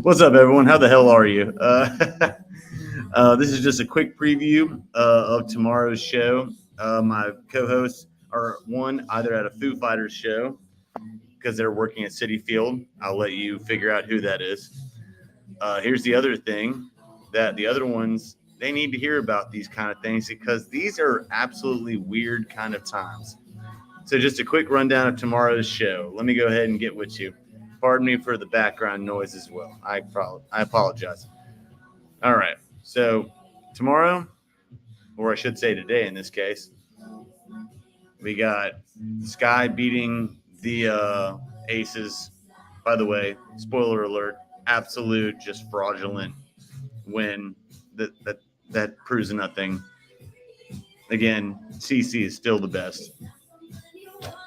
What's up, everyone? How the hell are you? This is just a quick preview of tomorrow's show. My co-hosts are one either at a Foo Fighters show because they're working at Citi Field. I'll let you figure out who that is. Here's the other thing that the other ones, they need to hear about these kind of things because these are absolutely weird kind of times. So just a quick rundown of tomorrow's show. Let me go ahead and get with you. Pardon me for the background noise as well. I apologize. All right. So tomorrow, or I should say today in this case, we got Sky beating the Aces. By the way, spoiler alert, absolute just fraudulent win. That proves nothing. Again, CC is still the best.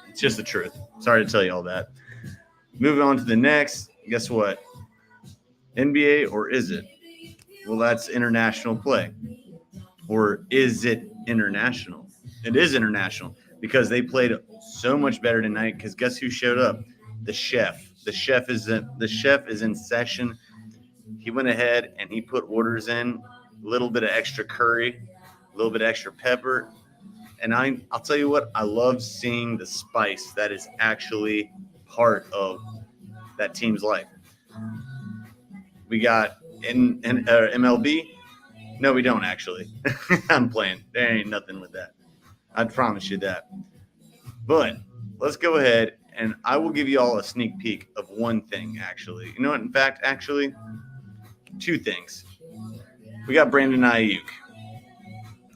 It's just the truth. Sorry to tell you all that. Moving on to the next, guess what? NBA, or is it? Well, that's international play. Or is it international? It is international because they played so much better tonight. Because guess who showed up? The chef. The chef is in session. He went ahead and he put orders in, a little bit of extra curry, a little bit of extra pepper. And I'll tell you what, I love seeing the spice that is actually part of that team's life. We got in MLB. No, we don't actually. I'm playing. There ain't nothing with that. I promise you that. But let's go ahead and I will give you all a sneak peek of one thing, actually. You know what? In fact, actually, two things. We got Brandon Ayuk.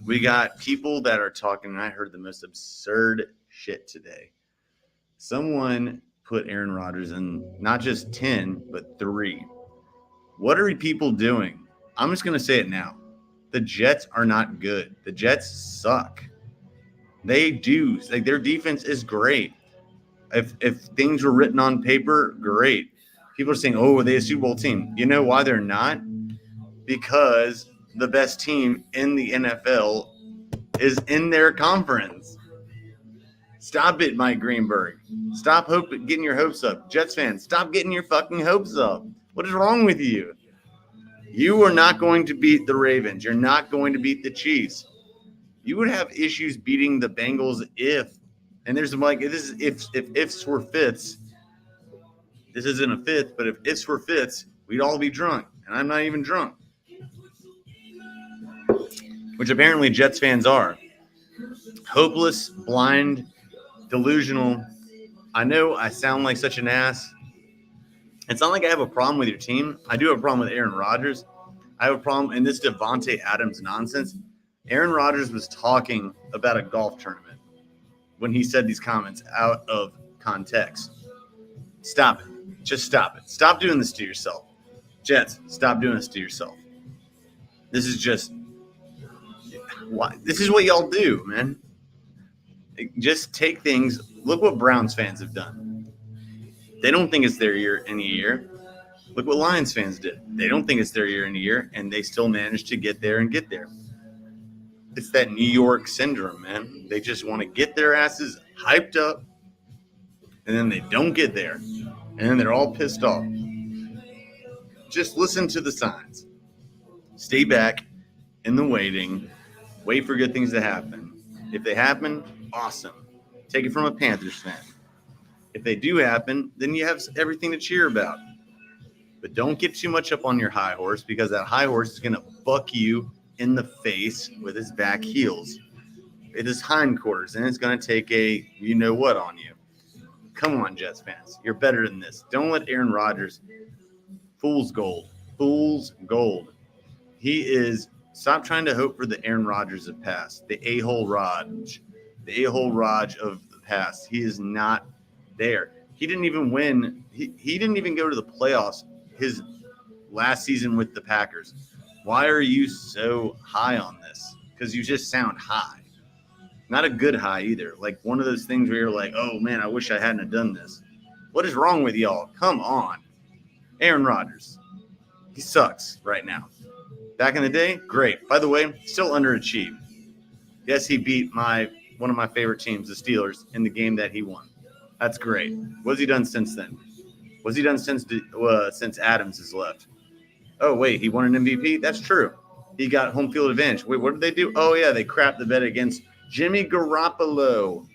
We got people that are talking, and I heard the most absurd shit today. Someone put Aaron Rodgers in not just 10, but 3. What are people doing? I'm just going to say it now. The Jets are not good. The Jets suck. They do. Like, their defense is great. If things were written on paper, great. People are saying, oh, are they a Super Bowl team? You know why they're not? Because the best team in the NFL is in their conference. Stop it, Mike Greenberg. Stop getting your hopes up. Jets fans, stop getting your fucking hopes up. What is wrong with you? You are not going to beat the Ravens. You're not going to beat the Chiefs. You would have issues beating the Bengals if, and there's like, this is if ifs were fifths. This isn't a fifth, but if ifs were fifths, we'd all be drunk. And I'm not even drunk. Which apparently Jets fans are. Hopeless, blind, delusional. I know I sound like such an ass. It's not like I have a problem with your team. I do have a problem with Aaron Rodgers. I have a problem in this Devonte Adams nonsense. Aaron Rodgers was talking about a golf tournament when he said these comments out of context. Stop it. Just stop it. Stop doing this to yourself. Jets, stop doing this to yourself. This is just why. This is what y'all do, man. Just take things. Look what Browns fans have done. They don't think it's their year in a year. Look what Lions fans did. They don't think it's their year in a year, and they still managed to get there and get there. It's that New York syndrome, man. They just want to get their asses hyped up, and then they don't get there, and then they're all pissed off. Just listen to the signs. Stay back in the waiting. Wait for good things to happen. If they happen, awesome. Take it from a Panthers fan. If they do happen, then you have everything to cheer about. But don't get too much up on your high horse because that high horse is going to buck you in the face with his back heels. It is hindquarters, and it's going to take a you-know-what on you. Come on, Jets fans. You're better than this. Don't let Aaron Rodgers, fool's gold. Fool's gold. He is. Stop trying to hope for the Aaron Rodgers of past, the a-hole Raj, of the past. He is not there. He didn't even win. He didn't even go to the playoffs his last season with the Packers. Why are you so high on this? Because you just sound high. Not a good high either. Like one of those things where you're like, oh man, I wish I hadn't have done this. What is wrong with y'all? Come on. Aaron Rodgers. He sucks right now. Back in the day, great. By the way, still underachieved. Yes, he beat one of my favorite teams, the Steelers, in the game that he won. That's great. What's he done since then? What's he done since Adams has left? Oh, wait, he won an MVP? That's true. He got home field advantage. Wait, what did they do? Oh, yeah, they crapped the bed against Jimmy Garoppolo.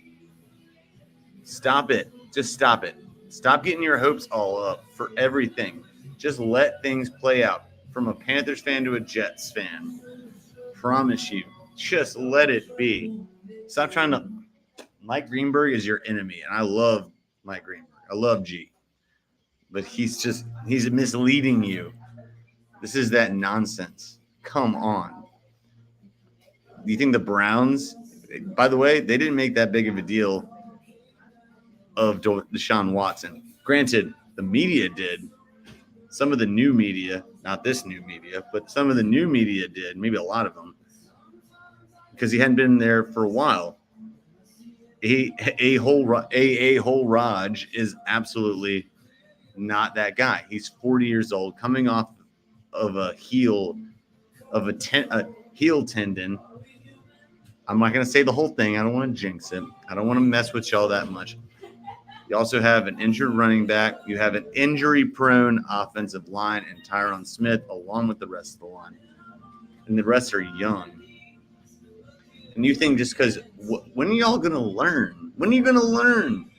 Stop it. Just stop it. Stop getting your hopes all up for everything. Just let things play out. From a Panthers fan to a Jets fan. Promise you. Just let it be. Stop trying to. Mike Greenberg is your enemy, and I love Mike Greenberg. I love G. But he's misleading you. This is that nonsense. Come on. Do you think the Browns, by the way, they didn't make that big of a deal of Deshaun Watson. Granted, the media did. Some of the new media, not this new media, but some of the new media did, maybe a lot of them, because he hadn't been there for a while. A-hole Raj is absolutely not that guy. He's 40 years old, coming off of a heel tendon. I'm not going to say the whole thing. I don't want to jinx it. I don't want to mess with y'all that much. You also have an injured running back. You have an injury-prone offensive line and Tyron Smith along with the rest of the line. And the rest are young. And you think just because when are y'all going to learn? When are you going to learn?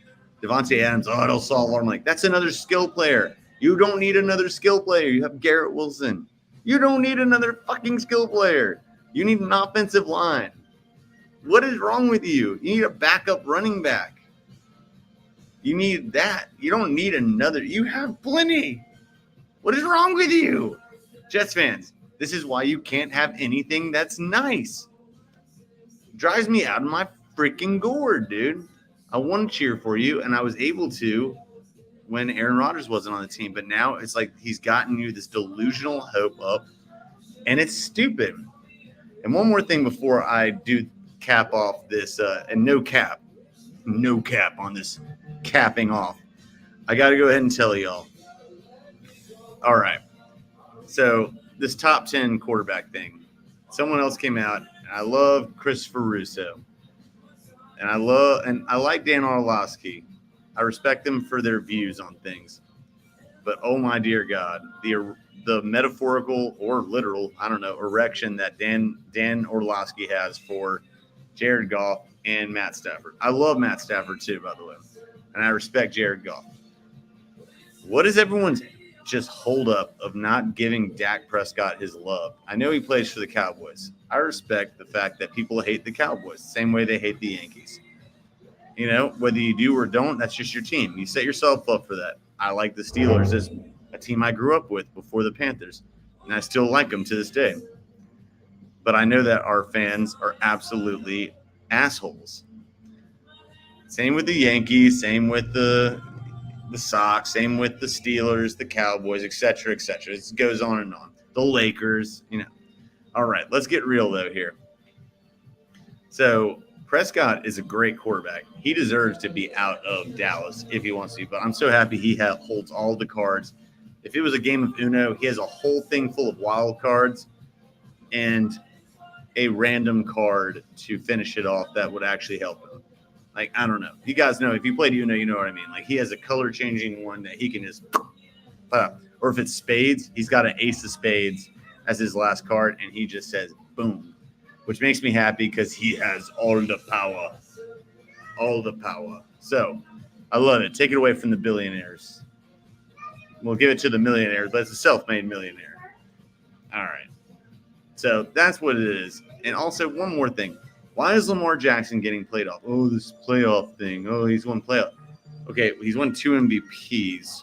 Devontae Adams, it'll solve alarm. Like, that's another skill player. You don't need another skill player. You have Garrett Wilson. You don't need another fucking skill player. You need an offensive line. What is wrong with you? You need a backup running back. You need that. You don't need another. You have plenty. What is wrong with you? Jets fans, this is why you can't have anything that's nice. Drives me out of my freaking gourd, dude. I want to cheer for you, and I was able to when Aaron Rodgers wasn't on the team. But now it's like he's gotten you this delusional hope up, and it's stupid. And one more thing before I do cap off this, and no cap on this capping off. I got to go ahead and tell y'all. All right. So this top 10 quarterback thing, someone else came out, and I love Christopher Russo. And I like Dan Orlovsky. I respect them for their views on things. But oh my dear God, the metaphorical or literal, I don't know, erection that Dan Orlovsky has for Jared Goff and Matt Stafford. I love Matt Stafford too, by the way. And I respect Jared Goff. What is everyone's just hold up of not giving Dak Prescott his love? I know he plays for the Cowboys. I respect the fact that people hate the Cowboys the same way they hate the Yankees. You know, whether you do or don't, that's just your team. You set yourself up for that. I like the Steelers as a team I grew up with before the Panthers, and I still like them to this day. But I know that our fans are absolutely assholes. Same with the Yankees, same with the Sox, same with the Steelers, the Cowboys, et cetera, et cetera. It goes on and on. The Lakers, you know. All right, let's get real, though, here. So Prescott is a great quarterback. He deserves to be out of Dallas if he wants to, but I'm so happy he holds all the cards. If it was a game of Uno, he has a whole thing full of wild cards and a random card to finish it off that would actually help him. Like, I don't know. You guys know, if you played Uno, you know what I mean. Like, he has a color-changing one that he can just put up. Or if it's spades, he's got an ace of spades as his last card, and he just says, boom, which makes me happy because he has all the power. All the power. So, I love it. Take it away from the billionaires. We'll give it to the millionaires, but it's a self-made millionaire. All right. So, that's what it is. And also, one more thing. Why is Lamar Jackson getting played off? Oh, this playoff thing. Oh, he's won playoff. Okay, he's won 2 MVPs.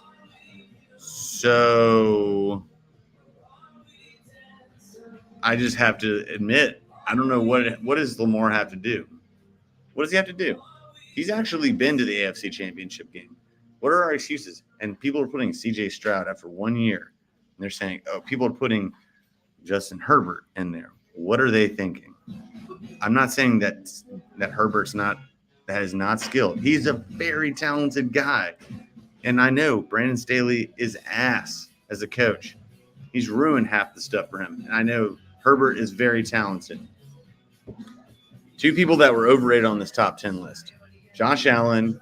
So I just have to admit, I don't know what does Lamar have to do? What does he have to do? He's actually been to the AFC Championship game. What are our excuses? And people are putting C.J. Stroud after 1 year. And they're saying, oh, people are putting Justin Herbert in there. What are they thinking? I'm not saying that Herbert's not that is not skilled. He's a very talented guy. And I know Brandon Staley is ass as a coach. He's ruined half the stuff for him. And I know Herbert is very talented. Two people that were overrated on this top 10 list. Josh Allen,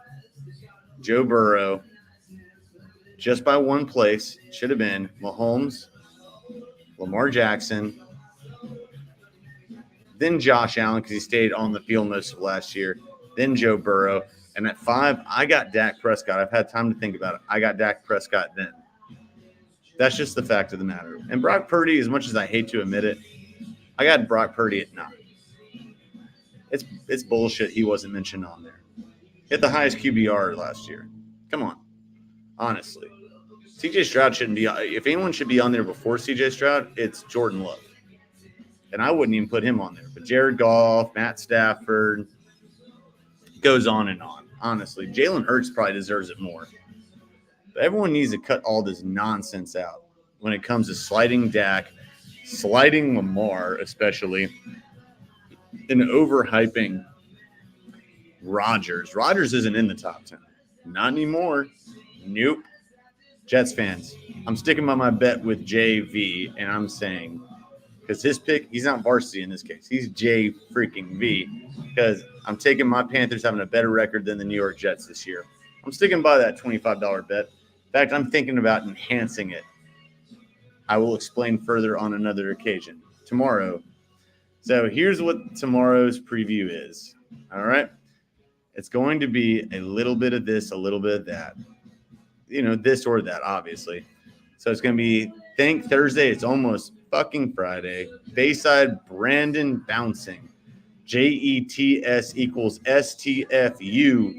Joe Burrow, just by one place, should have been Mahomes, Lamar Jackson, then Josh Allen because he stayed on the field most of last year, then Joe Burrow. And at 5, I got Dak Prescott. I've had time to think about it. I got Dak Prescott then. That's just the fact of the matter. And Brock Purdy, as much as I hate to admit it, I got Brock Purdy at 9. It's bullshit he wasn't mentioned on there. Hit the highest QBR last year. Come on. Honestly. CJ Stroud shouldn't be – if anyone should be on there before CJ Stroud, it's Jordan Love. And I wouldn't even put him on there. But Jared Goff, Matt Stafford, goes on and on. Honestly, Jalen Hurts probably deserves it more. But everyone needs to cut all this nonsense out when it comes to sliding Dak, sliding Lamar especially, and overhyping Rodgers. Rodgers isn't in the top 10. Not anymore. Nope. Jets fans, I'm sticking by my bet with JV, and I'm saying – because his pick, he's not varsity in this case. He's J freaking V because I'm taking my Panthers having a better record than the New York Jets this year. I'm sticking by that $25 bet. In fact, I'm thinking about enhancing it. I will explain further on another occasion tomorrow. So here's what tomorrow's preview is. All right. It's going to be a little bit of this, a little bit of that. You know, this or that, obviously. So it's going to be Thursday. It's almost fucking Friday. Bayside Brandon bouncing. JETS equals STFU.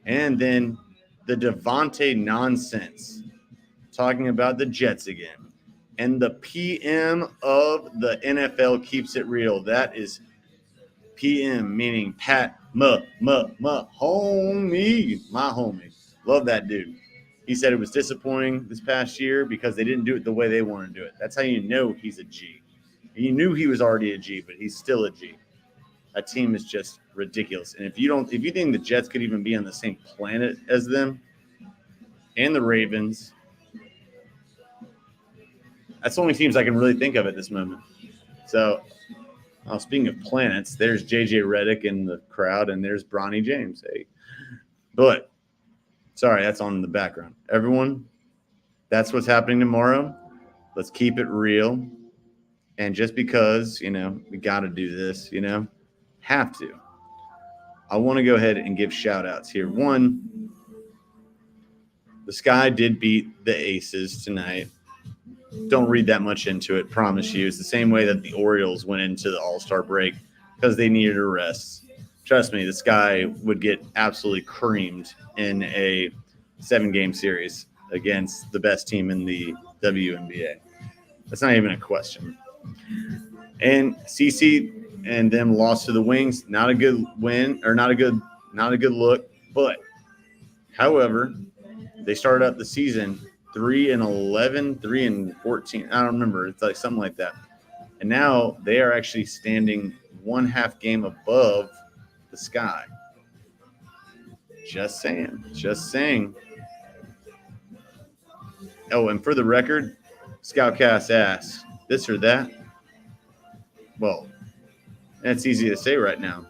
And then the DEVONTE nonsense. Talking about the Jets again. And the PM of the NFL keeps it real. That is PM, meaning Pat homie. My homie. Love that dude. He said it was disappointing this past year because they didn't do it the way they want to do it. That's how you know he's a G. You knew he was already a G, but he's still a G. That team is just ridiculous. And if you think the Jets could even be on the same planet as them and the Ravens, that's the only teams I can really think of at this moment. So, speaking of planets, there's JJ Redick in the crowd, and there's Bronny James. Hey, but sorry, that's on in the background. Everyone, that's what's happening tomorrow. Let's keep it real. And just because, we got to do this, have to. I want to go ahead and give shout-outs here. One, the Sky did beat the Aces tonight. Don't read that much into it, promise you. It's the same way that the Orioles went into the All-Star break because they needed a rest. Trust me, the Sky would get absolutely creamed in a 7-game series against the best team in the WNBA. That's not even a question. And CC and them lost to the Wings. Not a good win, or not a good look. But, however, they started out the season 3-11, 3-14. I don't remember. It's like something like that. And now they are actually standing 1/2 game above the Sky. Just saying. Oh, and for the record, ScOutCast asks, this or that? Well, that's easy to say right now.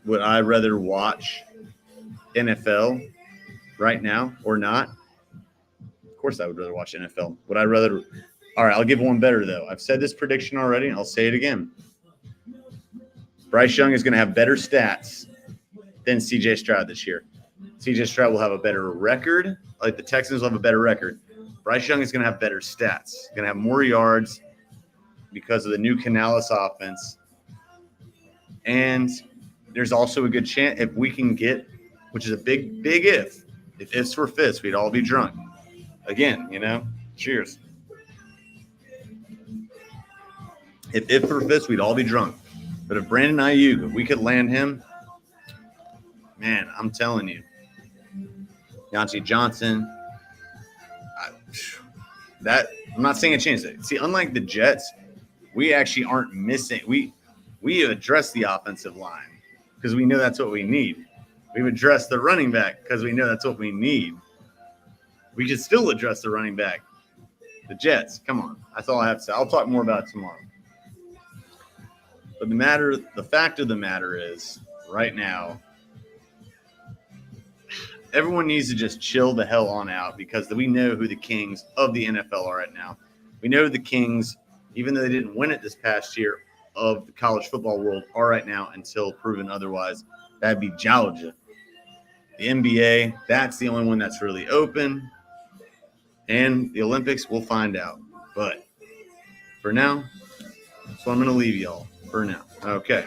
Would I rather watch NFL right now or not? Of course I would rather watch NFL. Would I rather – all right, I'll give one better, though. I've said this prediction already, and I'll say it again. Bryce Young is going to have better stats than C.J. Stroud this year. C.J. Stroud will have a better record. Like the Texans will have a better record. Bryce Young is going to have better stats. He's going to have more yards because of the new Canales offense. And there's also a good chance if we can get, which is a big if ifs were fists, we'd all be drunk. Again, cheers. If it were fits, we'd all be drunk. But if Brandon Ayuk, if we could land him, man, I'm telling you, Deontay Johnson, I'm not saying a chance. See, unlike the Jets, we actually aren't missing. We address the offensive line because we know that's what we need. We've addressed the running back because we know that's what we need. We should still address the running back. The Jets, come on. That's all I have to say. I'll talk more about it tomorrow. But the fact of the matter is, right now, everyone needs to just chill the hell on out because we know who the kings of the NFL are right now. We know the kings, even though they didn't win it this past year, of the college football world are right now until proven otherwise. That'd be Georgia. The NBA, that's the only one that's really open. And the Olympics, we'll find out. But for now, so I'm going to leave y'all for now. Okay.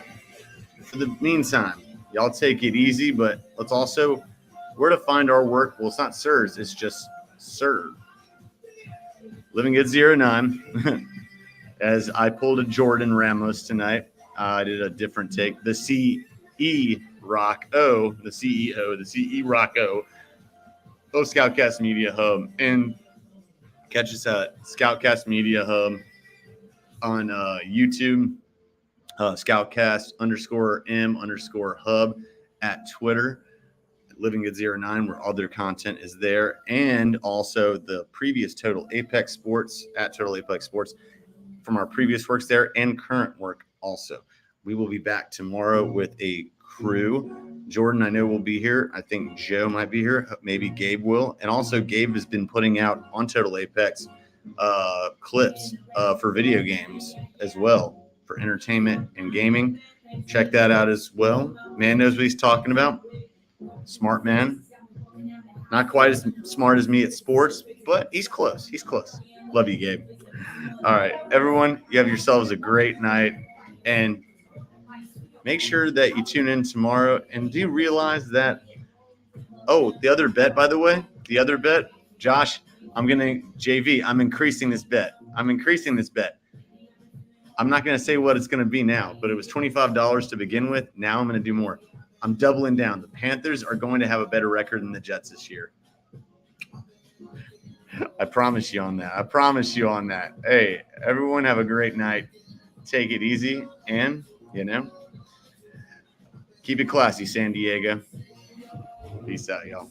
For the meantime, y'all take it easy, but let's also, where to find our work? Well, it's not sirs, it's just sir. Living at 09. As I pulled a Jordan Ramos tonight, I did a different take. The CE Rock-O of ScOutCast Media Hub. And catch us at ScOutCast Media Hub on YouTube, ScoutCast_M_hub at Twitter, Living at 09, where all their content is there. And also the previous Total Apex Sports at Total Apex Sports from our previous works there and current work also. We will be back tomorrow with a crew. Jordan, I know, will be here. I think Joe might be here. Maybe Gabe will. And also Gabe has been putting out on Total Apex clips for video games as well, for entertainment and gaming. Check that out as well. Man knows what he's talking about. Smart man. Not quite as smart as me at sports, but he's close. He's close. Love you, Gabe. All right, everyone, you have yourselves a great night. And make sure that you tune in tomorrow. And do realize that, the other bet, by the way, Josh, I'm increasing this bet. I'm not going to say what it's going to be now, but it was $25 to begin with. Now I'm going to do more. I'm doubling down. The Panthers are going to have a better record than the Jets this year. I promise you on that. Hey, everyone have a great night. Take it easy and, keep it classy, San Diego. Peace out, y'all.